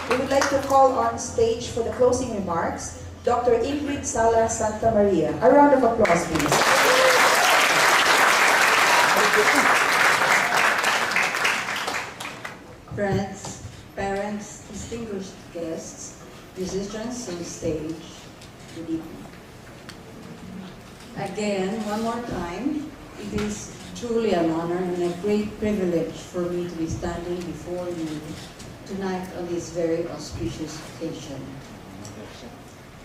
We would like to call on stage for the closing remarks, Dr. Ingrid Sala-Santamaria. A round of applause, please. Friends, parents, distinguished guests, musicians on stage, good evening. Again, one more time, it is truly an honor and a great privilege for me to be standing before you tonight on this very auspicious occasion.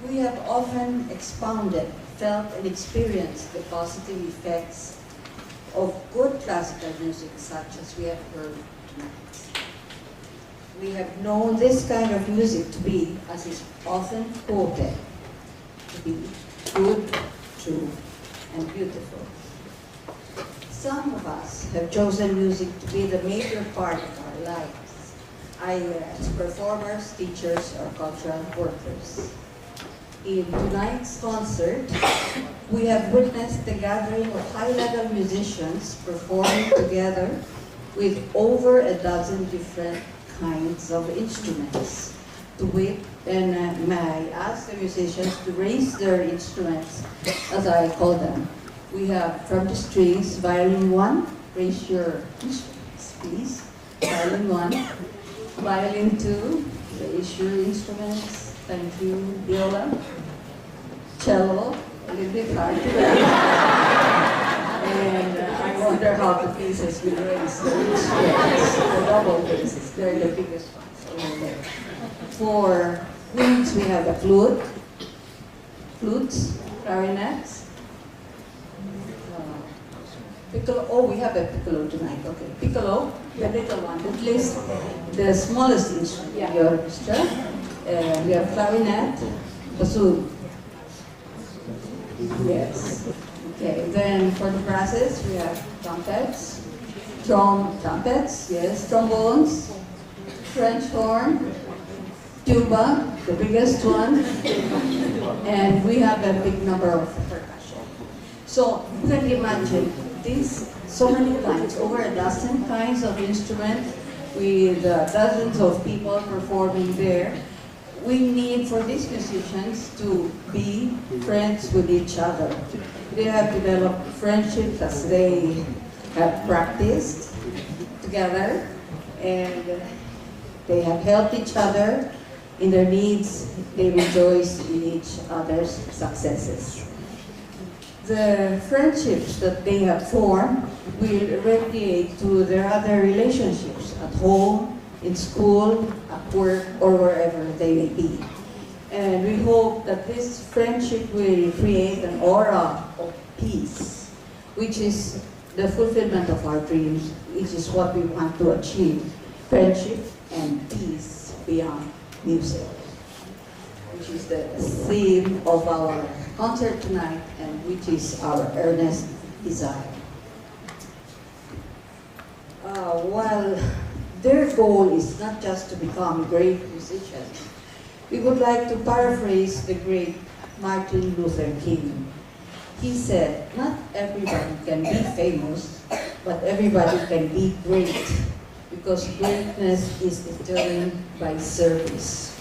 We have often expounded, felt, and experienced the positive effects of good classical music such as we have heard tonight. We have known this kind of music to be, as is often quoted, to be good, true, and beautiful. Some of us have chosen music to be the major part of our lives, either as performers, teachers, or cultural workers. In tonight's concert, we have witnessed the gathering of high-level musicians performing together with over a dozen different kinds of instruments. To wit, and may I ask the musicians to raise their instruments, as I call them. We have from the strings, violin 1, raise your instruments, please. Violin 1, violin 2, raise your instruments, thank you. Viola, cello, a little bit hard to raise. And I wonder how the pieces will raise their instruments, the double basses, they're the biggest ones over there. For winds, we have a flute, flutes, clarinets, piccolo. Oh, we have a piccolo tonight. Okay, piccolo, the little one, at least the smallest instrument in the orchestra. We have clarinet, bassoon. Yes. Okay. Then for the brasses, we have trumpets, trumpets. Yes, trombones, French horn, tuba, the biggest one, and we have a big number of percussion. So you can imagine these so many kinds, over a dozen kinds of instruments with dozens of people performing there. We need for these musicians to be friends with each other. They have developed friendships as they have practiced together, and they have helped each other in their needs. They rejoice in each other's successes. The friendships that they have formed will radiate to their other relationships at home, in school, at work, or wherever they may be. And we hope that this friendship will create an aura of peace, which is the fulfillment of our dreams, which is what we want to achieve, friendship and peace beyond music, which is the theme of our concert tonight and which is our earnest desire. While their goal is not just to become great musicians, we would like to paraphrase the great Martin Luther King. He said, "Not everybody can be famous, but everybody can be great, because greatness is determined by service."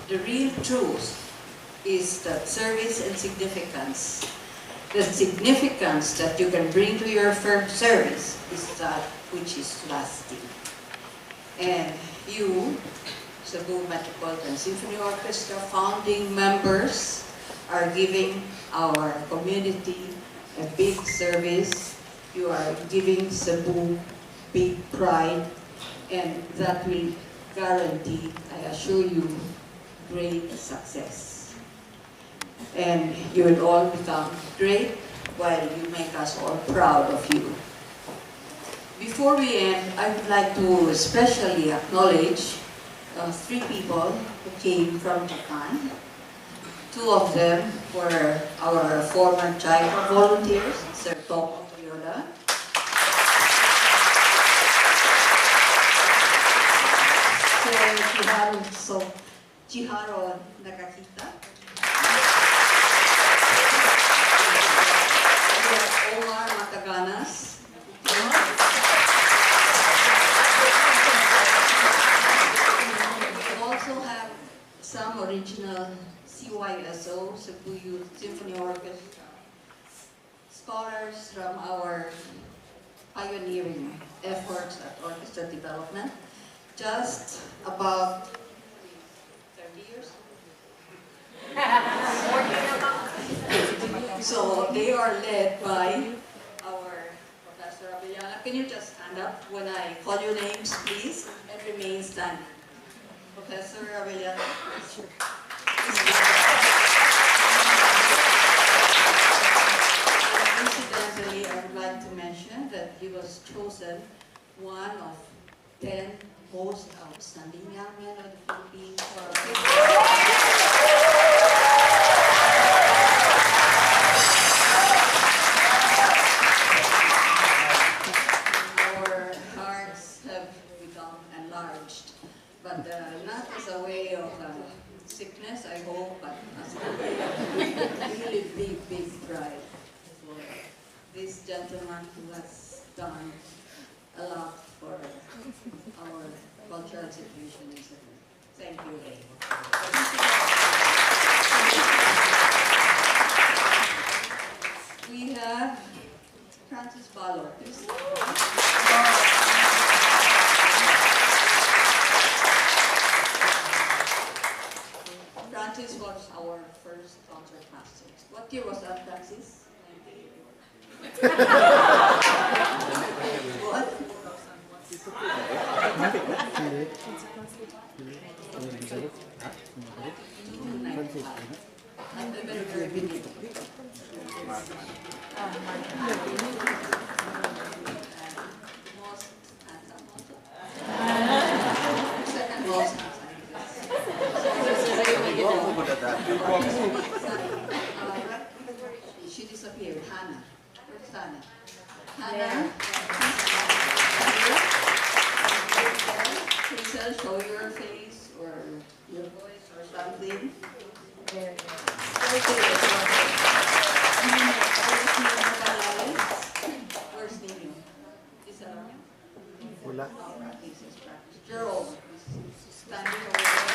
The real truth is that service and significance, the significance that you can bring to your firm's service is that which is lasting. And you, Cebu Metropolitan Symphony Orchestra founding members, are giving our community a big service. You are giving Cebu big pride, and that will guarantee, I assure you, great success. And you will all become great while you make us all proud of you. Before we end, I would like to especially acknowledge 3 people who came from Japan. 2 of them were our former JICA volunteers, Sir Toko Toyoda. Sir Chiharo Nakakita. Omar Mataganas. Cebu Youth Symphony Orchestra, scholars from our pioneering efforts at orchestra development, just about 30 years. So they are led by our Professor Abellana. Can you just stand up when I call your names, please, and remain standing? Professor Abellana. Incidentally, I would like to mention that he was chosen one of 10 most outstanding young men of the Philippines for our hearts have become enlarged, but not as a way of sickness, I hope, but as a way of really big pride for this gentleman who has done a lot for our cultural situation in Cebu. Thank you, Ray. We have Francis Balo, please. Francis was our first concert master. What year was that, Francis? What? At the very beginning. Most handsome also. Second most handsome. She disappeared. Hannah. Where's Hannah? Hannah. Hazel, show your face or your voice or something. Where's Nino? Is that around? Wala. Oh, practice. Gerald is standing over there.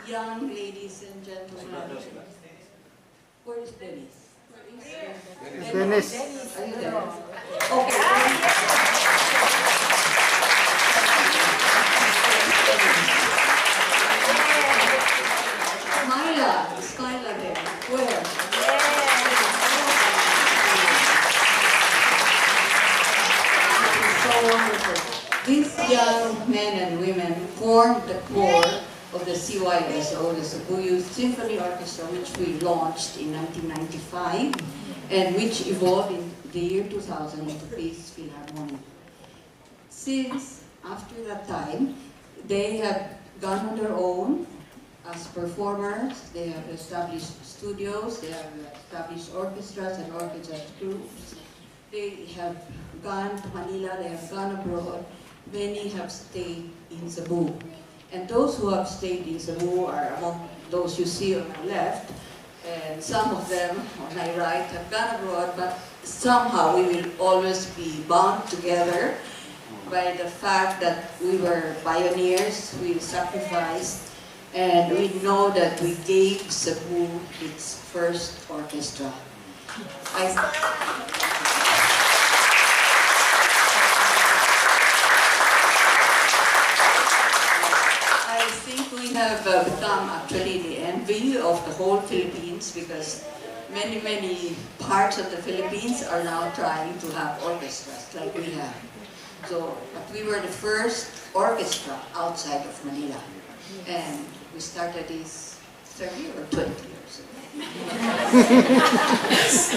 Young ladies and gentlemen, where is Dennis? Dennis. Are you there? Okay. Skyla there. Where? So wonderful. These young men and women formed the core of the CYSO, the Cebu Youth Symphony Orchestra, which we launched in 1995 and which evolved in the year 2000 into Peace Philharmonic. Since after that time, they have gone on their own as performers. They have established studios, they have established orchestras and orchestra groups. They have gone to Manila, they have gone abroad. Many have stayed in Cebu. And those who have stayed in Cebu are among those you see on my left. And some of them on my right have gone abroad, but somehow we will always be bound together by the fact that we were pioneers, we sacrificed, And we know that we gave Cebu its first orchestra. I think we have become actually the envy of the whole Philippines, because many parts of the Philippines are now trying to have orchestras like we have. So, but we were the first orchestra outside of Manila. And we started this 30 or 20 years ago.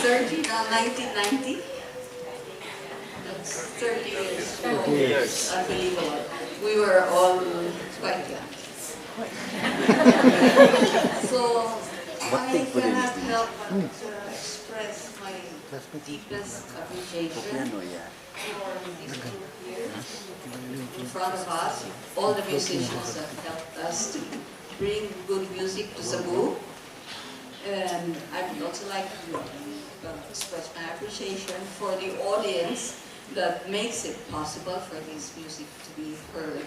30, now 1990. That's 30 years ago. It's unbelievable. We were all quite young. So I cannot help but express my deepest appreciation for these 2 years in front of us, all the musicians that helped us to bring good music to Cebu. And I would also like to express my appreciation for the audience that makes it possible for this music to be heard,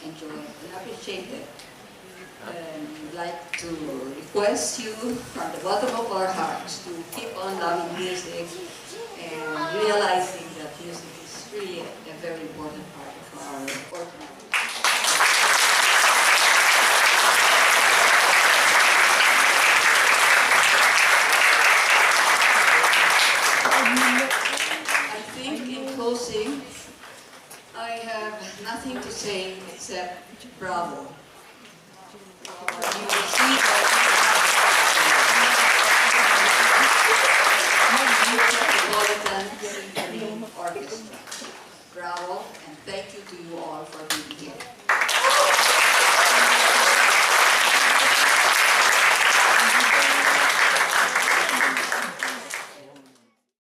enjoyed, and appreciated. And we'd like to request you from the bottom of our hearts to keep on loving music and realizing that music is really a very important part of our organization. I think in closing, I have nothing to say except bravo. Metropolitan Symphony Orchestra. Bravo, and thank you to you all for being here.